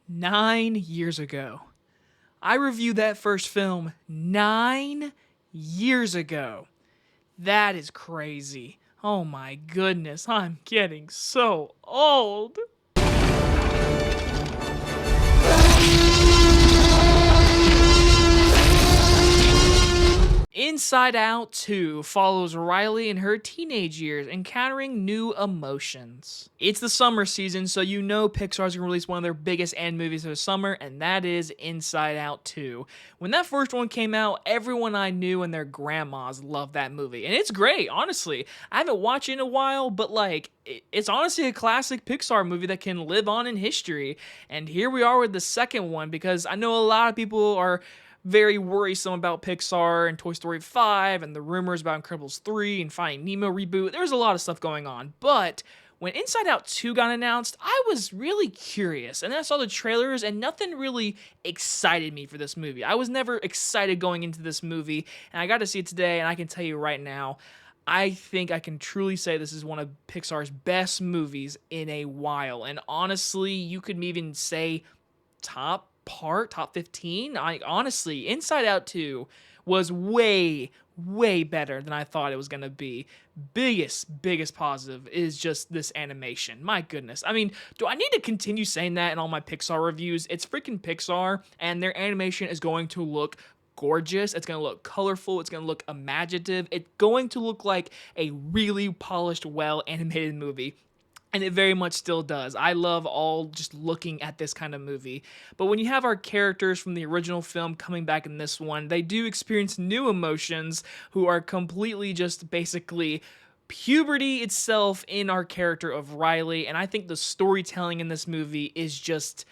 9 years ago. I reviewed that first film 9 years ago. That is crazy. Oh my goodness, I'm getting so old. Inside Out 2 follows Riley in her teenage years encountering new emotions. It's the summer season, so you know Pixar's gonna release one of their biggest animated movies of the summer, and that is Inside Out 2. When that first one came out, everyone I knew and their grandmas loved that movie. And it's great, honestly. I haven't watched it in a while, but it's honestly a classic Pixar movie that can live on in history. And here we are with the second one, because I know a lot of people are very worrisome about Pixar and Toy Story 5 and the rumors about Incredibles 3 and Finding Nemo reboot. There's a lot of stuff going on. But when Inside Out 2 got announced, I was really curious. And then I saw the trailers and nothing really excited me for this movie. I was never excited going into this movie. And I got to see it today, and I can tell you right now, I think I can truly say this is one of Pixar's best movies in a while. And honestly, you could even say top 15. I honestly, Inside Out 2 was way better than I thought it was going to be. Biggest positive is just this animation. My goodness. I mean, do I need to continue saying that in all my Pixar reviews? It's freaking Pixar, and their animation is going to look gorgeous. It's going to look colorful. It's going to look imaginative. It's going to look like a really polished, well animated movie. And it very much still does. I love all just looking at this kind of movie. But when you have our characters from the original film coming back in this one, they do experience new emotions who are completely just basically puberty itself in our character of Riley. And I think the storytelling in this movie is just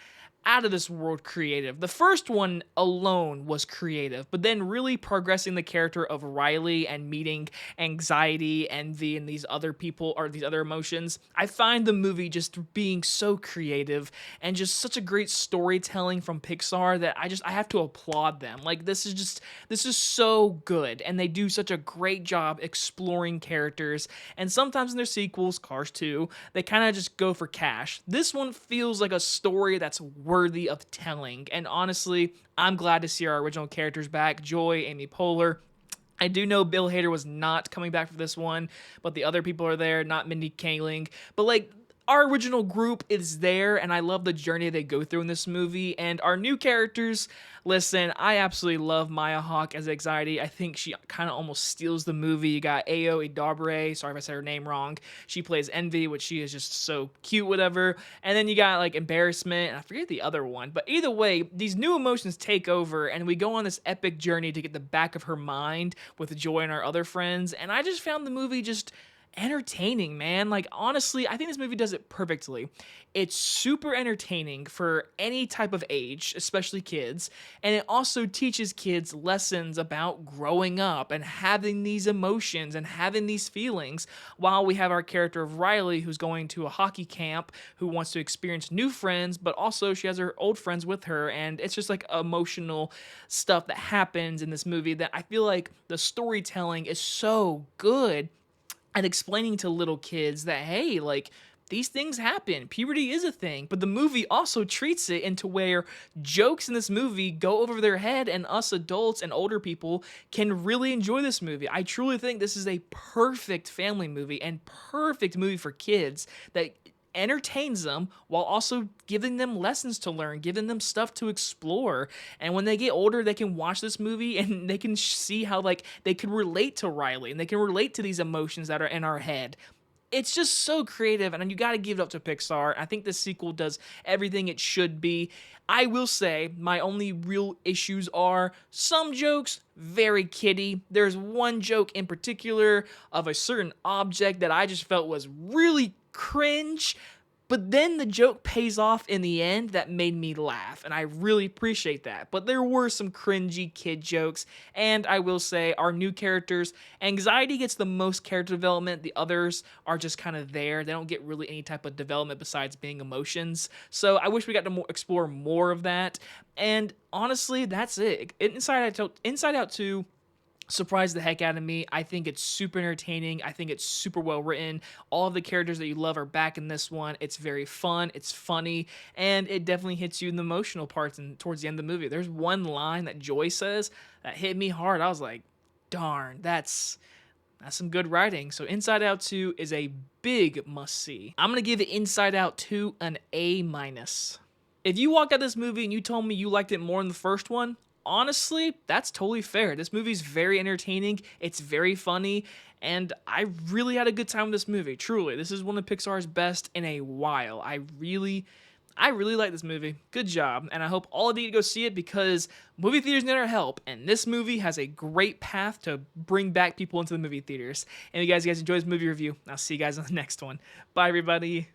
out of this world creative. The first one alone was creative, but then really progressing the character of Riley and meeting anxiety, envy, and these other people or these other emotions, I find the movie just being so creative and just such a great storytelling from Pixar that I have to applaud them. Like this is so good, and they do such a great job exploring characters. And sometimes in their sequels, Cars 2, they kind of just go for cash. This one feels like a story that's worthy of telling. And honestly, I'm glad to see our original characters back. Joy, Amy Poehler. I do know Bill Hader was not coming back for this one, but the other people are there, not Mindy Kaling. But our original group is there, and I love the journey they go through in this movie. And our new characters, listen, I absolutely love Maya Hawke as Anxiety. I think she kind of almost steals the movie. You got Ayo Idabure, sorry if I said her name wrong. She plays Envy, which she is just so cute, whatever. And then you got Embarrassment, and I forget the other one. But either way, these new emotions take over, and we go on this epic journey to get the back of her mind with Joy and our other friends. And I just found the movie just entertaining, man. Honestly, I think this movie does it perfectly. It's super entertaining for any type of age, especially kids, and it also teaches kids lessons about growing up and having these emotions and having these feelings, while we have our character of Riley, who's going to a hockey camp, who wants to experience new friends, but also she has her old friends with her. And it's just emotional stuff that happens in this movie that I feel like the storytelling is so good and explaining to little kids that, hey, these things happen. Puberty is a thing. But the movie also treats it into where jokes in this movie go over their head, and us adults and older people can really enjoy this movie. I truly think this is a perfect family movie and perfect movie for kids that entertains them while also giving them lessons to learn, giving them stuff to explore. And when they get older, they can watch this movie and they can see how they can relate to Riley, and they can relate to these emotions that are in our head. It's just so creative, and you got to give it up to Pixar. I think this sequel does everything it should be. I will say my only real issues are some jokes, very kiddie. There's one joke in particular of a certain object that I just felt was really cringe, but then the joke pays off in the end that made me laugh, and I really appreciate that. But there were some cringy kid jokes, and I will say our new characters, Anxiety gets the most character development. The others are just kind of there. They don't get really any type of development besides being emotions. So I wish we got to explore more of that. And honestly, that's it. Inside Out 2 surprised the heck out of me. I think it's super entertaining. I think it's super well written. All of the characters that you love are back in this one. It's very fun, it's funny, and it definitely hits you in the emotional parts and towards the end of the movie. There's one line that Joy says that hit me hard. I was like, darn, that's some good writing. So Inside Out 2 is a big must see. I'm gonna give Inside Out 2 an A minus. If you walk out this movie and you told me you liked it more than the first one, honestly, that's totally fair. This movie's very entertaining, it's very funny, and I really had a good time with this movie. Truly, this is one of Pixar's best in a while. I really like this movie. Good job. And I hope all of you go see it because movie theaters need our help. And this movie has a great path to bring back people into the movie theaters. And if you guys enjoy this movie review, I'll see you guys on the next one. Bye, everybody.